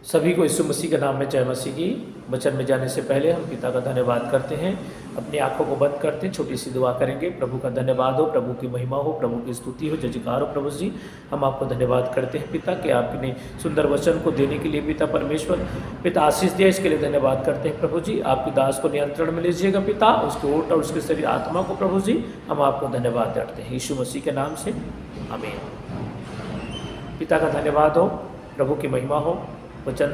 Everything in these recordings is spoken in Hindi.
सभी को यीशु मसीह के नाम में जय मसीह की। वचन में जाने से पहले हम पिता का धन्यवाद करते हैं। अपनी आंखों को बंद करते छोटी सी दुआ करेंगे। प्रभु का धन्यवाद हो, प्रभु की महिमा हो, प्रभु की स्तुति हो, जय जयकार हो। प्रभु जी, हम आपको धन्यवाद करते हैं पिता कि आपने सुंदर वचन को देने के लिए पिता परमेश्वर पिता आशीष दिया, इसके लिए धन्यवाद करते हैं। प्रभु जी, आपकी दास को नियंत्रण में लीजिएगा पिता, उसके ओट और उसके शरीर आत्मा को। प्रभु जी, हम आपको धन्यवाद करते हैं यीशु मसीह के नाम से, आमीन। पिता का धन्यवाद हो, प्रभु की महिमा हो। वचन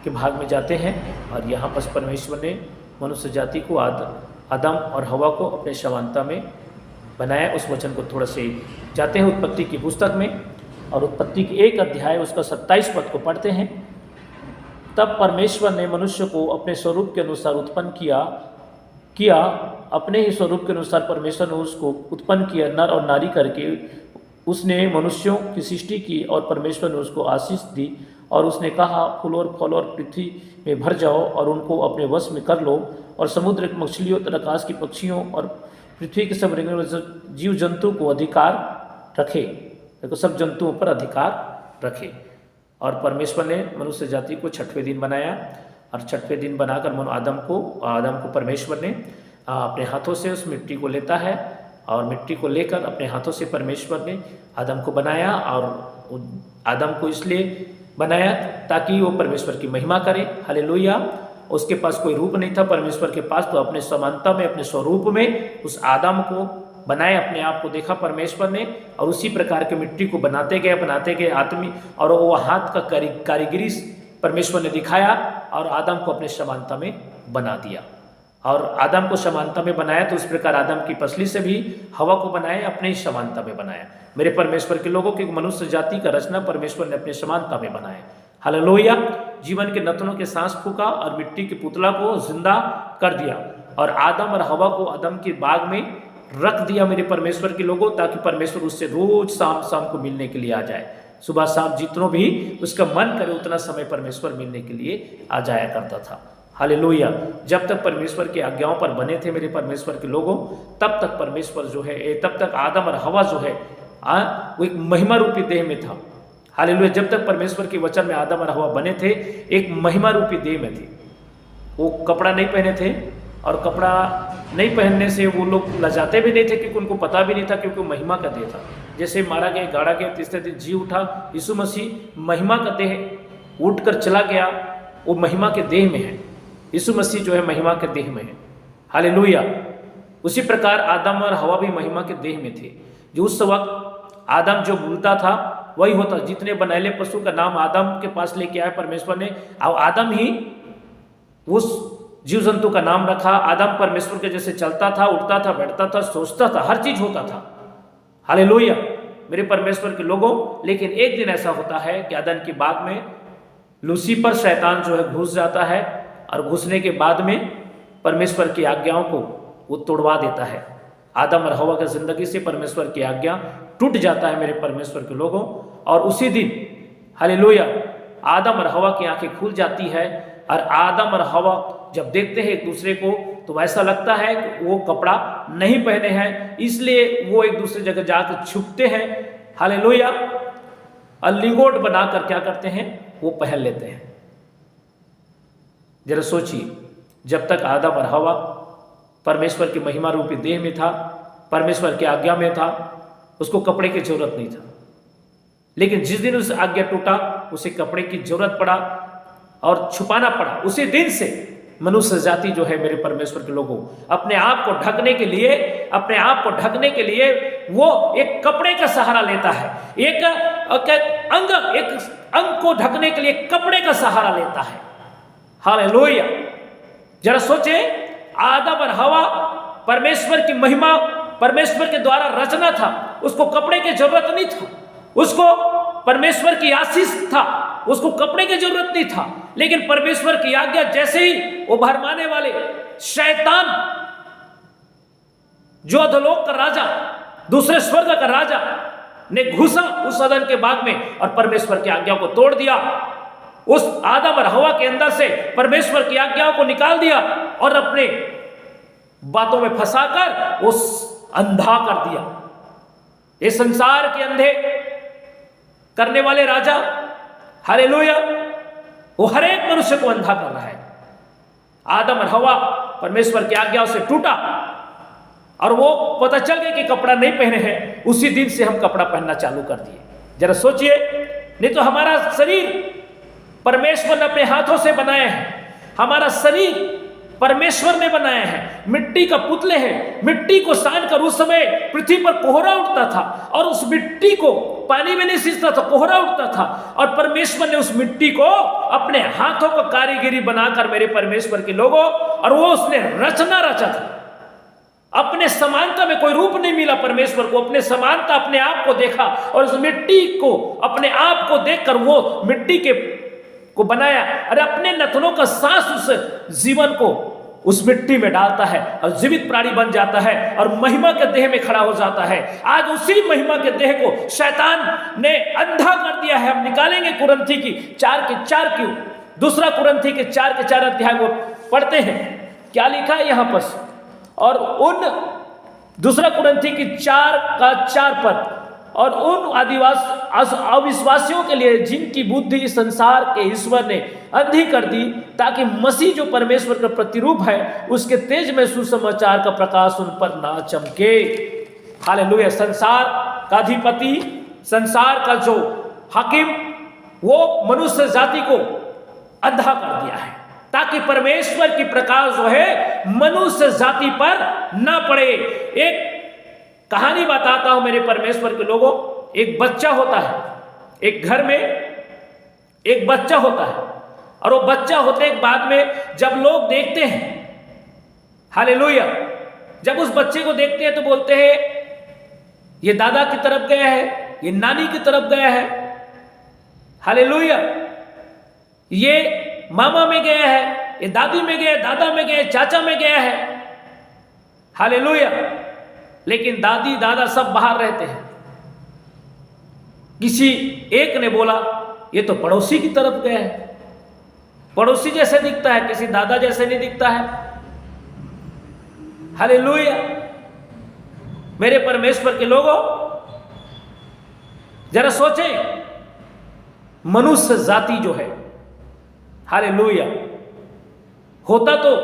के भाग में जाते हैं और यहाँ पर परमेश्वर ने मनुष्य जाति को आदम और हवा को अपने समानता में बनाया। उस वचन को थोड़ा से जाते हैं उत्पत्ति की पुस्तक में, और उत्पत्ति की 1 अध्याय उसका 27 पद को पढ़ते हैं। तब परमेश्वर ने मनुष्य को अपने स्वरूप के अनुसार उत्पन्न किया अपने ही स्वरूप के अनुसार परमेश्वर ने उसको उत्पन्न किया, नर और नारी करके उसने मनुष्यों की सृष्टि की। और परमेश्वर ने उसको आशीष दी और उसने कहा, फूल और फल और पृथ्वी में भर जाओ और उनको अपने वश में कर लो, और समुद्र की मछलियों, आकाश की पक्षियों और पृथ्वी के सब जीव जंतु को अधिकार रखे। देखो, सब जंतुओं पर अधिकार रखे। और परमेश्वर ने मनुष्य जाति को 6वें दिन बनाया, और 6वें दिन बनाकर आदम को परमेश्वर ने अपने हाथों से उस मिट्टी को लेता है, और मिट्टी को लेकर अपने हाथों से परमेश्वर ने आदम को बनाया। और आदम को इसलिए बनाया ताकि वो परमेश्वर की महिमा करे। हालेलुया। उसके पास कोई रूप नहीं था परमेश्वर के पास, तो अपने समानता में, अपने स्वरूप में उस आदम को बनाया, अपने आप को देखा परमेश्वर ने। और उसी प्रकार के मिट्टी को बनाते गए आदमी, और वो हाथ का कारीगरी परमेश्वर ने दिखाया और आदम को अपने समानता में बना दिया। और आदम को समानता में बनाया, तो उस प्रकार आदम की पसली से भी हवा को बनाया, अपने ही समानता में बनाया। मेरे परमेश्वर के लोगों की मनुष्य जाति का रचना परमेश्वर ने अपने समानता में बनाया। हालेलुया। जीवन के नथनों के सांस फूका और मिट्टी के पुतला को जिंदा कर दिया, और आदम और हवा को आदम के बाग में रख दिया मेरे परमेश्वर के लोगों, ताकि परमेश्वर उससे रोज शाम को मिलने के लिए आ जाए। सुबह शाम जितनों भी उसका मन करे उतना समय परमेश्वर मिलने के लिए आ जाया करता था। हालेलुया। जब तक परमेश्वर की आज्ञाओं पर बने थे मेरे परमेश्वर के लोगों, तब तक परमेश्वर जो है, तब तक आदम और हवा जो है वो एक महिमा रूपी देह में था। हालेलुया। जब तक परमेश्वर के वचन में आदम और हवा बने थे, एक महिमा रूपी देह में थे। वो कपड़ा नहीं पहने थे, और कपड़ा नहीं पहनने से वो लोग लजाते भी नहीं थे, क्योंकि उनको पता भी नहीं था, क्योंकि महिमा का देह था। जैसे मारा गया, गाड़ा गया, तीसरे दिन जी उठा, यीशु मसीह महिमा का देह उठ कर चला गया, वो महिमा के देह में है। यीशु मसीह जो है महिमा के देह में है। हालेलुया। उसी प्रकार आदम और हवा भी महिमा के देह में थे। जो उस वक्त आदम जो बोलता था वही होता। जितने बनैले पशु का नाम आदम के पास लेके आया परमेश्वर ने, और आदम ही उस जीव जंतु का नाम रखा। आदम परमेश्वर के जैसे चलता था, उठता था, बैठता था, सोचता था, हर चीज होता था। हालेलुया मेरे परमेश्वर के लोगों। लेकिन एक दिन ऐसा होता है कि अदन की बाग में लूसीफर शैतान जो है घुस जाता है, और घुसने के बाद में परमेश्वर की आज्ञाओं को वो तोड़वा देता है। आदम और हवा की जिंदगी से परमेश्वर की आज्ञा टूट जाता है मेरे परमेश्वर के लोगों। और उसी दिन हालेलुया आदम और हवा की आंखें खुल जाती है, और आदम और हवा जब देखते हैं एक दूसरे को, तो ऐसा लगता है कि वो कपड़ा नहीं पहने हैं, इसलिए वो एक दूसरे जगह जाकर छुपते हैं। हालेलुया। और लिंगोट बनाकर क्या करते हैं, वो पहन लेते हैं। जरा सोचिए, जब तक आदम और हवा परमेश्वर की महिमा रूपी देह में था, परमेश्वर की आज्ञा में था, उसको कपड़े की जरूरत नहीं था। लेकिन जिस दिन उस आज्ञा टूटा, उसे कपड़े की जरूरत पड़ा और छुपाना पड़ा। उसी दिन से मनुष्य जाति जो है मेरे परमेश्वर के लोगों, अपने आप को ढकने के लिए वो एक कपड़े का सहारा लेता है। एक अंग को ढकने के लिए कपड़े का सहारा लेता है। हालेलुया। जरा सोचे, आदम और हवा परमेश्वर की महिमा, परमेश्वर के द्वारा रचना था, उसको कपड़े की जरूरत नहीं था, उसको परमेश्वर की आशीष था, उसको कपड़े की जरूरत नहीं था। लेकिन परमेश्वर की आज्ञा जैसे ही वो भरमाने वाले शैतान, जो अधोलोक का राजा, दूसरे स्वर्ग का राजा ने घुसा उस अदन के बाग में और परमेश्वर की आज्ञा को तोड़ दिया। उस आदम और हवा के अंदर से परमेश्वर की आज्ञाओं को निकाल दिया और अपने बातों में फंसाकर उस अंधा कर दिया। ये संसार के अंधे करने वाले राजा, हालेलुया, वो हर एक मनुष्य को अंधा कर रहा है। आदम और हवा परमेश्वर की आज्ञा से टूटा और वो पता चल गया कि कपड़ा नहीं पहने हैं, उसी दिन से हम कपड़ा पहनना चालू कर दिए। जरा सोचिए, नहीं तो हमारा शरीर परमेश्वर ने अपने हाथों से बनाया है, हमारा शरीर परमेश्वर ने बनाया है, मिट्टी का पुतले हैं। मिट्टी को सानकर उस समय पृथ्वी पर कोहरा उठता था और उस मिट्टी को पानी में नहीं सींचता था, कोहरा उठता था, और परमेश्वर ने उस मिट्टी को अपने हाथों को कारीगरी बनाकर मेरे परमेश्वर के लोगों, और वो उसने रचना रचा था। अपने समानता में कोई रूप नहीं मिला परमेश्वर को, अपने समानता अपने आप को देखा और उस मिट्टी को अपने आप को देखकर वो मिट्टी के को बनाया। अरे अपने नथनों का सांस उस जीवन को उस मिट्टी में डालता है और जीवित प्राणी बन जाता है और महिमा के देह में खड़ा हो जाता है। आज उसी महिमा के देह को शैतान ने अंधा कर दिया है। हम निकालेंगे कुरिन्थी की 4:4 की, दूसरा कुरिन्थी के 4:4 अध्याय को पढ़ते हैं, क्या लिखा है यहाँ पर। और उन दूसरा कुरिन्थी की 4:4 पद, और उन अविश्वासियों के लिए जिनकी बुद्धि संसार के ईश्वर ने अंधी कर दी, ताकि मसीह जो परमेश्वर का प्रतिरूप है उसके तेज में सुसमाचार का प्रकाश उन पर ना चमके। हालेलुया। संसार का अधिपति, संसार का जो हाकिम, वो मनुष्य जाति को अंधा कर दिया है ताकि परमेश्वर की प्रकाश जो है मनुष्य जाति पर ना पड़े। एक कहानी बताता हूं मेरे परमेश्वर के लोगों। एक बच्चा होता है, एक घर में एक बच्चा होता है, और वो बच्चा होते के बाद में जब लोग देखते हैं, हालेलुया, जब उस बच्चे को देखते हैं तो बोलते हैं ये दादा की तरफ गया है, ये नानी की तरफ गया है, हालेलुया, ये मामा में गया है, ये दादी में गया, दादा में गया, चाचा में गया है, हालेलुया। लेकिन दादी दादा सब बाहर रहते हैं। किसी एक ने बोला ये तो पड़ोसी की तरफ गया है, पड़ोसी जैसे दिखता है, किसी दादा जैसे नहीं दिखता है। हालेलुया। मेरे परमेश्वर के लोगों, जरा सोचें, मनुष्य जाति जो है, हालेलुया, होता तो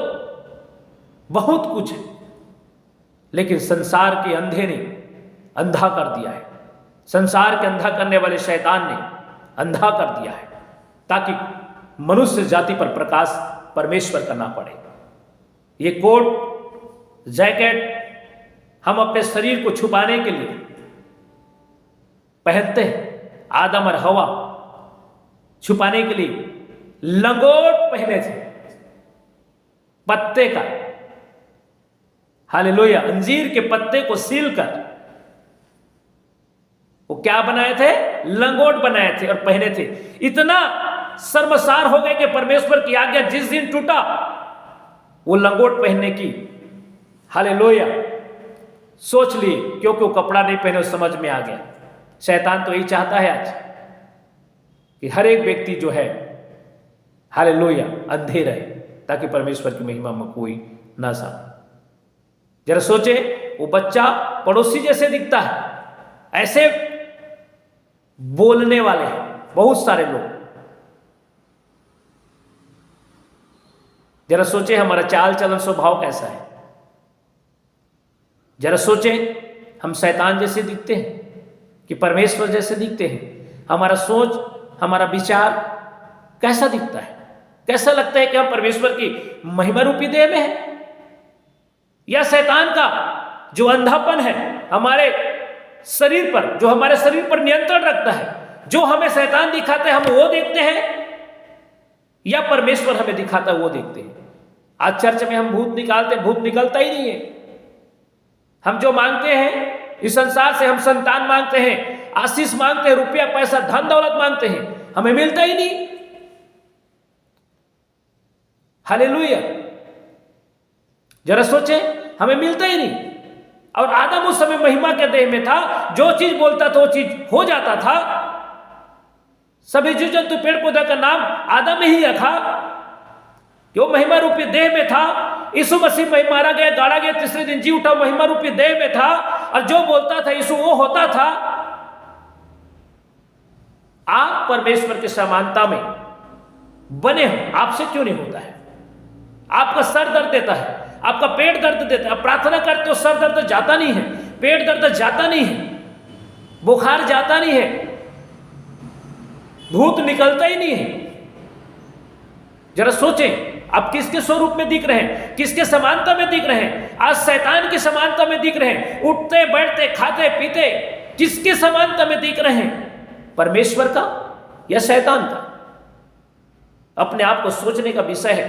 बहुत कुछ है, लेकिन संसार के अंधे ने अंधा कर दिया है। संसार के अंधा करने वाले शैतान ने अंधा कर दिया है ताकि मनुष्य जाति पर प्रकाश परमेश्वर का ना पड़े। ये कोट जैकेट हम अपने शरीर को छुपाने के लिए पहनते हैं। आदम और हवा छुपाने के लिए लंगोट पहने थे पत्ते का, हालेलुया, अंजीर के पत्ते को सीलकर वो क्या बनाए थे, लंगोट बनाए थे और पहने थे। इतना शर्मसार हो गए कि परमेश्वर की आज्ञा जिस दिन टूटा वो लंगोट पहनने की, हालेलुया, सोच लिए, क्योंकि वो कपड़ा नहीं पहने, समझ में आ गया। शैतान तो यही चाहता है आज कि हर एक व्यक्ति जो है, हालेलुया, अंधे रहे ताकि परमेश्वर की महिमा में कोई ना जाए। जरा सोचे, वो बच्चा पड़ोसी जैसे दिखता है, ऐसे बोलने वाले हैं बहुत सारे लोग। जरा सोचे हमारा चाल चलन स्वभाव कैसा है। जरा सोचे, हम शैतान जैसे दिखते हैं कि परमेश्वर जैसे दिखते हैं। हमारा सोच, हमारा विचार कैसा दिखता है, कैसा लगता है कि हम परमेश्वर की महिमा रूपी देह में है, या शैतान का जो अंधापन है हमारे शरीर पर, जो हमारे शरीर पर नियंत्रण रखता है, जो हमें शैतान दिखाते हैं हम वो देखते हैं, या परमेश्वर हमें दिखाता है वो देखते हैं। आज चर्च में हम भूत निकालते, भूत निकलता ही नहीं है। हम जो मांगते हैं इस संसार से, हम संतान मांगते हैं, आशीष मांगते हैं, रुपया पैसा धन दौलत मांगते हैं, हमें मिलता ही नहीं। हालेलुया। जरा सोचे, हमें मिलता ही नहीं। और आदम उस समय महिमा के देह में था, जो चीज बोलता था वो चीज हो जाता था। सभी जीव जंतु पेड़ पौधा का नाम आदम ही रखा, वो महिमा रूपी देह में था। यीशु मसीह मारा गया, गाड़ा गया, तीसरे दिन जी उठा, महिमा रूपी देह में था, और जो बोलता था यीशु वो होता था। आप परमेश्वर की समानता में बने हो, आपसे क्यों नहीं होता है? आपका सर दर्द देता है, आपका पेट दर्द देता है, आप प्रार्थना करते हो, सर दर्द जाता नहीं है, पेट दर्द जाता नहीं है, बुखार जाता नहीं है, भूत निकलता ही नहीं है। जरा सोचें, आप किसके स्वरूप में दिख रहे हैं, किसके समानता में दिख रहे हैं? आज शैतान की समानता में दिख रहे हैं, उठते बैठते खाते पीते किसके समानता में दिख रहे हैं? परमेश्वर का या शैतान का? अपने आप को सोचने का विषय है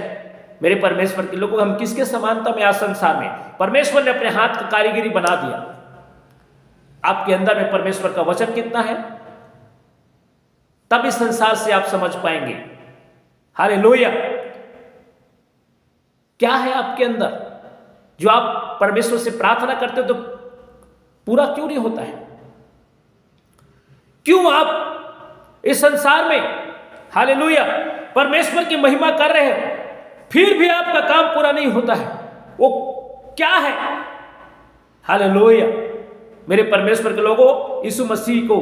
मेरे परमेश्वर के लोगों। हम किसके समानता में आज संसार में? परमेश्वर ने अपने हाथ का कारीगरी बना दिया। आपके अंदर में परमेश्वर का वचन कितना है, तब इस संसार से आप समझ पाएंगे। हालेलुया। क्या है आपके अंदर जो आप परमेश्वर से प्रार्थना करते हो तो पूरा क्यों नहीं होता है? क्यों आप इस संसार में हालेलुया परमेश्वर की महिमा कर रहे हो, फिर भी आपका काम पूरा नहीं होता है? वो क्या है? हालेलुया। मेरे परमेश्वर के लोगों, यीशु मसीह को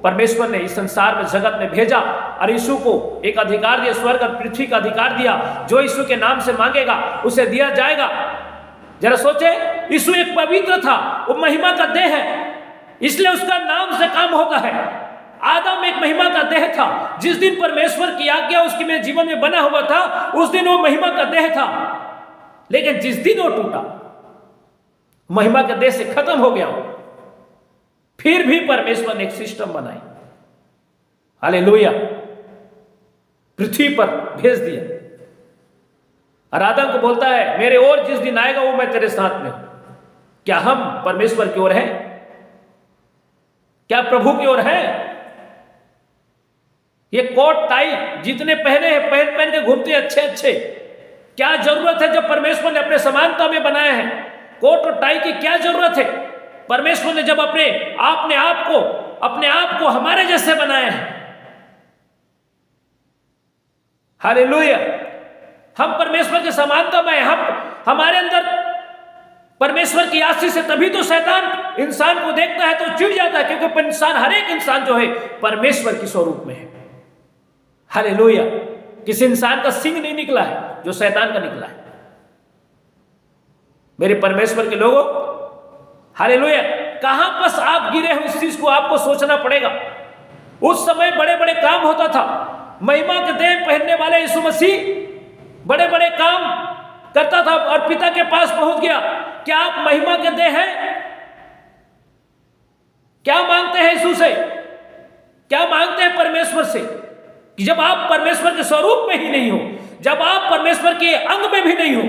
परमेश्वर ने इस संसार में जगत में भेजा और यीशु को एक अधिकार दिया, स्वर्ग और पृथ्वी का अधिकार दिया। जो यीशु के नाम से मांगेगा उसे दिया जाएगा। जरा सोचे, यीशु एक पवित्र था, वो महिमा का देह है, इसलिए उसका नाम से काम होता है। आदम एक महिमा का देह था, जिस दिन परमेश्वर की आज्ञा उसके में जीवन में बना हुआ था, उस दिन वो महिमा का देह था। लेकिन जिस दिन वो टूटा, महिमा के देह से खत्म हो गया, फिर भी परमेश्वर ने एक सिस्टम बनाई, हालेलुया, पृथ्वी पर भेज दिया। और आदम को बोलता है, मेरे और जिस दिन आएगा वो मैं तेरे साथ में हूं। क्या हम परमेश्वर की ओर हैं? क्या प्रभु की ओर है? ये कोट टाई जितने पहने हैं, पहन पहन के घूमते हैं अच्छे अच्छे, क्या जरूरत है? जब परमेश्वर ने अपने समानता में बनाया है, कोट और टाई की क्या जरूरत है? परमेश्वर ने जब अपने आप को हमारे जैसे बनाया है, हालेलुया। हम परमेश्वर की समानता में, हमारे अंदर परमेश्वर की आशीष से तभी तो शैतान इंसान को देखता है तो चिढ़ जाता है, क्योंकि इंसान, हर एक इंसान जो है परमेश्वर के स्वरूप में है, हालेलुया। किसी इंसान का सिंग नहीं निकला है जो शैतान का निकला है। मेरे परमेश्वर के लोगों, हालेलुया। कहां बस आप गिरे हो, इस चीज को आपको सोचना पड़ेगा। उस समय बड़े बड़े काम होता था, महिमा के देह पहनने वाले यीशु मसीह बड़े बड़े काम करता था और पिता के पास पहुंच गया। क्या आप महिमा के देह हैं? क्या मांगते हैं यीशु से? क्या मांगते हैं परमेश्वर से? कि जब आप परमेश्वर के स्वरूप में ही नहीं हो, जब आप परमेश्वर के अंग में भी नहीं हो,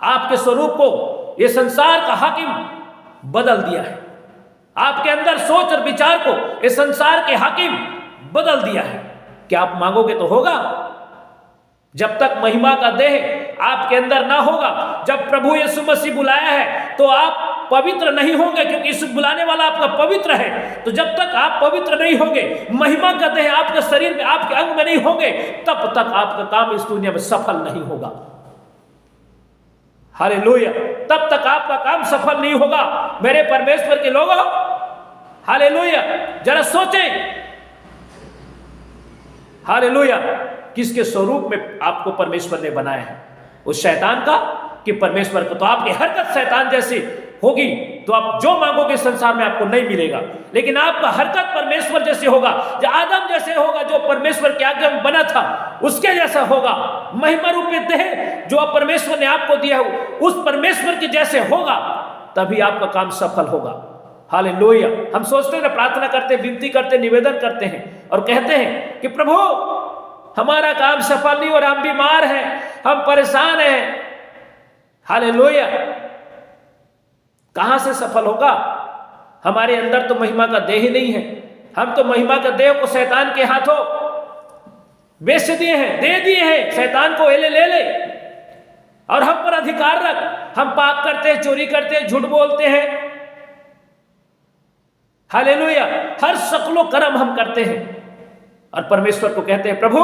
आपके स्वरूप को यह संसार का हाकिम बदल दिया है। आपके अंदर सोच और विचार को यह संसार के हाकिम बदल दिया है। क्या आप मांगोगे तो होगा? जब तक महिमा का देह आपके अंदर ना होगा, जब प्रभु यीशु मसीह बुलाया है तो आप पवित्र नहीं होंगे, क्योंकि यीशु बुलाने वाला आपका पवित्र है। तो जब तक आप पवित्र नहीं होंगे, महिमा का देह आपके शरीर में, आपके अंग में नहीं होंगे, तब तक आपका काम इस दुनिया में सफल नहीं होगा, हालेलुया। तब तक आपका काम सफल नहीं होगा मेरे परमेश्वर के लोगों, हालेलुया। जरा सोचें, हालेलुया, किसके स्वरूप में आपको परमेश्वर ने बनाया है? उस शैतान का कि परमेश्वर का? तो आपकी हरकत शैतान जैसी होगी तो आप जो मांगोगे संसार में आपको नहीं मिलेगा, लेकिन आपका हरकत परमेश्वर जैसे होगा, जो आदम जैसे होगा, जो परमेश्वर के आज्ञा में बना था उसके जैसा होगा। महिमा रूपी देह जो परमेश्वर ने आपको दिया हो, उस परमेश्वर के जैसे होगा, तभी आपका काम सफल होगा, हालेलुया। हम सोचते हैं, प्रार्थना करते, विनती करते, निवेदन करते हैं और कहते हैं कि प्रभु हमारा काम सफल नहीं और हम बीमार हैं, हम परेशान हैं, हालेलुया। कहां से सफल होगा? हमारे अंदर तो महिमा का देह ही नहीं है। हम तो महिमा का देह को शैतान के हाथों बेच दिए हैं, दे दिए हैं शैतान को, ले ले और हम पर अधिकार रख। हम पाप करते हैं, चोरी करते हैं, झूठ बोलते हैं, हालेलुया। हर शक्लो कर्म हम करते हैं और परमेश्वर को कहते हैं, प्रभु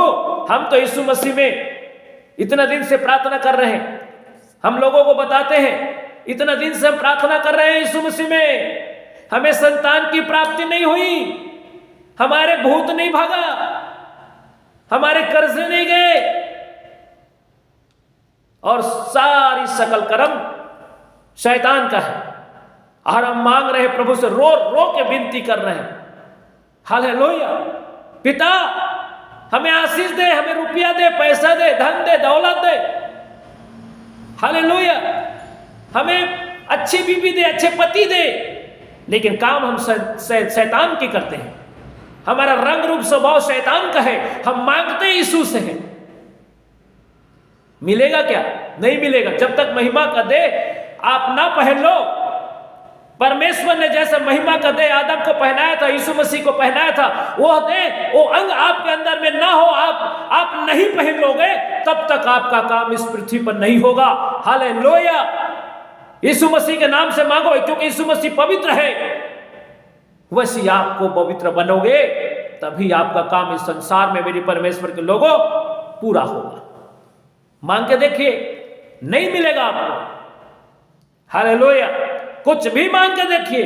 हम तो यीशु मसीह में इतना दिन से प्रार्थना कर रहे हैं। हम लोगों को बताते हैं, इतना दिन से हम प्रार्थना कर रहे हैं यीशु मसीह में, हमें संतान की प्राप्ति नहीं हुई, हमारे भूत नहीं भागा, हमारे कर्जे नहीं गए, और सारी सकल कर्म शैतान का है। और हम मांग रहे हैं प्रभु से, रो रो के विनती कर रहे हैं, हालेलुया, पिता हमें आशीष दे, हमें रुपया दे, पैसा दे, धन दे, दौलत दे, हालेलुया, हमें अच्छी बीवी दे, अच्छे पति दे। लेकिन काम हम शैतान की करते हैं, हमारा रंग रूप स्वभाव शैतान का है, हम मांगते यीशु से हैं। मिलेगा क्या? नहीं मिलेगा। जब तक महिमा का देह आप ना पहन लो, परमेश्वर ने जैसे महिमा का देह आदम को पहनाया था, यीशु मसीह को पहनाया था, वो देह, वो अंग आपके अंदर में ना हो, आप नहीं पहन लोगे, तब तक आपका काम इस पृथ्वी पर नहीं होगा। हालेलुया। यीशु मसीह के नाम से मांगो, क्योंकि यीशु मसीह पवित्र है। वैसे आपको पवित्र बनोगे, तभी आपका काम इस संसार में मेरे परमेश्वर के लोगों पूरा होगा। मांग के देखिए, नहीं मिलेगा आपको। हालेलुया। कुछ भी मांग के देखिए,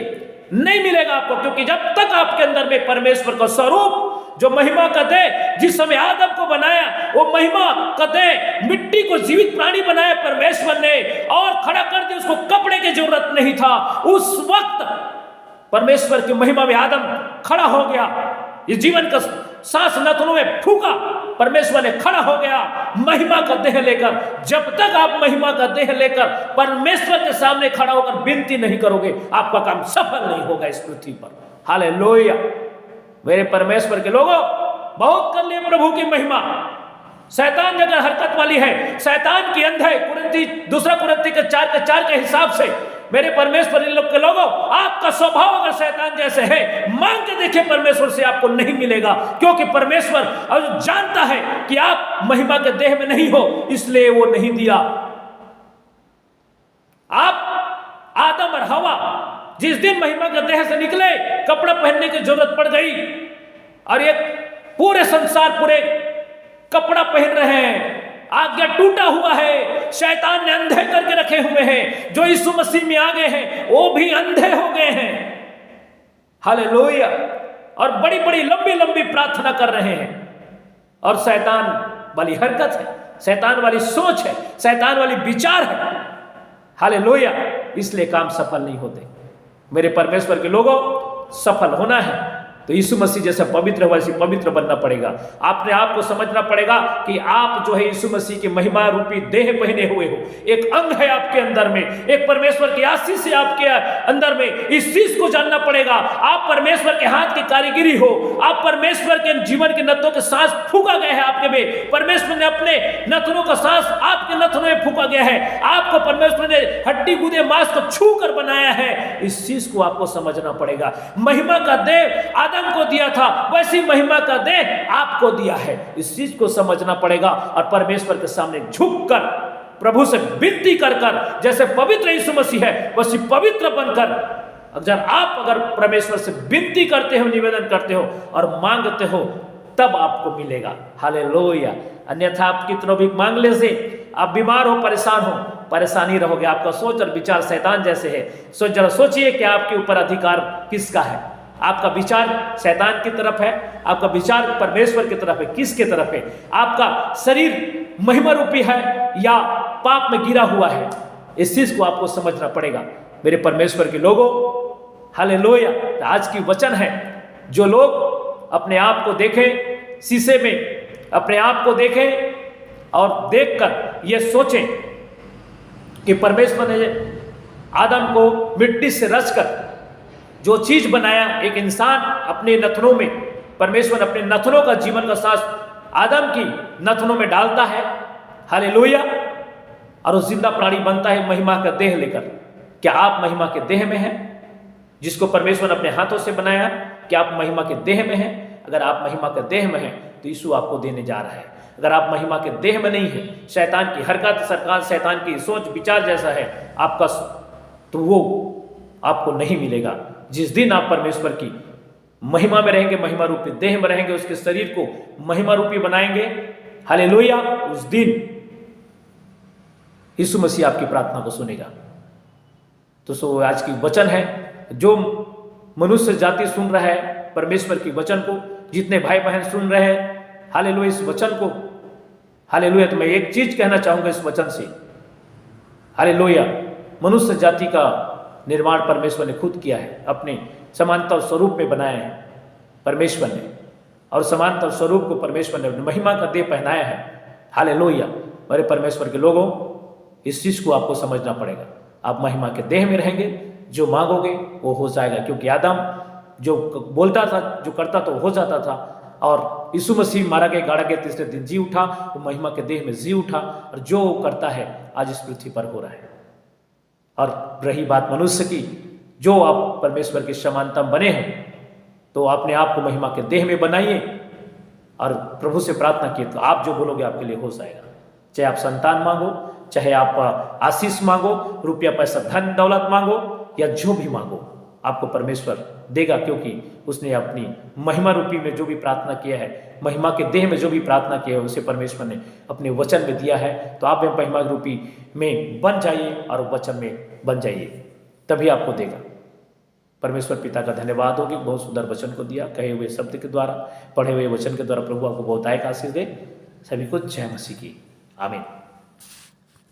नहीं मिलेगा आपको, क्योंकि जब तक आपके अंदर में परमेश्वर का स्वरूप, जो महिमा का देह, जिस समय आदम को बनाया, वो महिमा का देह, मिट्टी को जीवित प्राणी बनाया परमेश्वर ने और खड़ा कर दिया, उसको कपड़े की जरूरत नहीं था। उस वक्त परमेश्वर की महिमा में आदम खड़ा हो गया, इस जीवन का सांस नथनों में फूका, परमेश्वर ने खड़ा हो गया महिमा का देह लेकर। जब तक आप महिमा का देह लेकर परमेश्वर के सामने खड़ा होकर विनती नहीं करोगे, आपका काम सफल नहीं होगा इस पृथ्वी पर। हालेलुया। मेरे परमेश्वर के लोगों, बहुत कर लिए प्रभु की महिमा। शैतान जगह हरकत वाली है, शैतान की अंध है। दूसरा कुरिन्ती के 4:4 के हिसाब से मेरे परमेश्वर के लोगों, आपका स्वभाव अगर शैतान जैसे है, मांग के देखिए, परमेश्वर से आपको नहीं मिलेगा, क्योंकि परमेश्वर जानता है कि आप महिमा के देह में नहीं हो, इसलिए वो नहीं दिया। आप आदम और हवा जिस दिन महिमा के देह से निकले, कपड़ा पहनने की जरूरत पड़ गई, और ये पूरे संसार पूरे कपड़ा पहन रहे हैं। आज्ञा टूटा हुआ है, शैतान ने अंधे करके रखे हुए हैं। जो यीशु मसीह में आ गए हैं, वो भी अंधे हो गए हैं। हालेलुया। और बड़ी बड़ी लंबी लंबी प्रार्थना कर रहे हैं, और शैतान वाली हरकत है, शैतान वाली सोच है, शैतान वाली विचार है। हालेलुया। इसलिए काम सफल नहीं होते। मेरे परमेश्वर के लोगों, सफल होना है तो यीशु मसीह जैसा पवित्र, वैसे पवित्र बनना पड़ेगा। आपने आपको समझना पड़ेगा कि आप जो है यीशु मसीह की महिमा रूपी देह पहने हुए हो, एक अंग है आपके अंदर में, एक परमेश्वर की आशीष है आपके अंदर में। इस चीज को जानना पड़ेगा। आप परमेश्वर के हाथ की कारीगिरी हो, आप परमेश्वर के जीवन के नथनों के सांस फूका गया है आपके में। परमेश्वर ने अपने नथनों का सांस आपके नथनों में फूका गया है। आपको परमेश्वर ने हड्डी गूदे मांस को छू कर बनाया है। इस चीज को आपको समझना पड़ेगा। महिमा का देह आदम को दिया था, वैसी महिमा का देह आपको दिया है। इस चीज को समझना पड़ेगा, और परमेश्वर के सामने झुककर प्रभु से विनती कर कर, जैसे पवित्र यीशु मसीह है वैसी पवित्र बनकर, अगर परमेश्वर से विनती करते हो, निवेदन करते हो और मांगते हो, तब आपको मिलेगा। हालेलुया। अन्यथा आप कितनों भी मांगने से आप बीमार हो, परेशान हो, परेशानी रहोगे। आपका सोच और विचार शैतान जैसे है। जरा सोचिए कि आपके ऊपर अधिकार किसका है। आपका विचार शैतान की तरफ है, आपका विचार परमेश्वर की तरफ है, किसके तरफ है? आपका शरीर महिमा रूपी है या पाप में गिरा हुआ है? इस चीज को आपको समझना पड़ेगा मेरे परमेश्वर के लोगों। हालेलुया। आज की वचन है, जो लोग अपने आप को देखें, शीशे में अपने आप को देखें और देखकर ये सोचें कि परमेश्वर ने आदम को मिट्टी से रचकर जो चीज बनाया, एक इंसान अपने नथनों में, परमेश्वर अपने नथनों का जीवन का सांस आदम की नथनों में डालता है। हालेलुया। और वो जिंदा प्राणी बनता है महिमा का देह लेकर। क्या आप महिमा के देह में हैं, जिसको परमेश्वर ने अपने हाथों से बनाया? क्या आप महिमा के देह में हैं? अगर आप महिमा के देह में हैं तो यीशु आपको देने जा रहा है। अगर आप महिमा के देह में नहीं है, शैतान की हरकत, सरकार शैतान की सोच विचार जैसा है आपका, तो वो आपको नहीं मिलेगा। जिस दिन आप परमेश्वर की महिमा में रहेंगे, महिमा रूपी देह में रहेंगे, उसके शरीर को महिमा रूपी बनाएंगे, हालेलुया, उस दिन यीशु मसीह आपकी प्रार्थना को सुनेगा। तो आज की वचन है, जो मनुष्य जाति सुन रहा है परमेश्वर की वचन को, जितने भाई बहन सुन रहे हैं, हालेलुया इस वचन को, हालेलुया। तो मैं एक चीज कहना चाहूंगा इस वचन से, हालेलुया मनुष्य जाति का निर्माण परमेश्वर ने खुद किया है, अपने समानता और स्वरूप में बनाया है परमेश्वर ने, और समानता और स्वरूप को परमेश्वर ने महिमा का देह पहनाया है। हालेलुया मेरे परमेश्वर के लोगों, इस चीज को आपको समझना पड़ेगा। आप महिमा के देह में रहेंगे, जो मांगोगे वो हो जाएगा, क्योंकि आदम जो बोलता था, जो करता था वो हो जाता था, और यीशु मसीह मारा गया, गाड़ा गया, तीसरे दिन जी उठा, वो महिमा के देह में जी उठा, और जो वो करता है आज इस पृथ्वी पर हो रहा है। और रही बात मनुष्य की, जो आप परमेश्वर की समानता बने हैं, तो अपने आप को महिमा के देह में बनाइए और प्रभु से प्रार्थना किए, तो आप जो बोलोगे आपके लिए हो जाएगा। चाहे आप संतान मांगो, चाहे आप आशीष मांगो, रुपया पैसा धन दौलत मांगो, या जो भी मांगो आपको परमेश्वर देगा, क्योंकि उसने अपनी महिमा रूपी में जो भी प्रार्थना किया है, महिमा के देह में जो भी प्रार्थना किया है, उसे परमेश्वर ने अपने वचन में दिया है। तो आप महिमा रूपी में बन जाइए और वचन में बन जाइए, तभी आपको देगा। परमेश्वर पिता का धन्यवाद हो कि बहुत सुंदर वचन को दिया, कहे हुए शब्द के द्वारा, पढ़े हुए वचन के द्वारा। प्रभु आपको बहुत आयक आशीष दे। सभी को जय मसीह की, आमीन।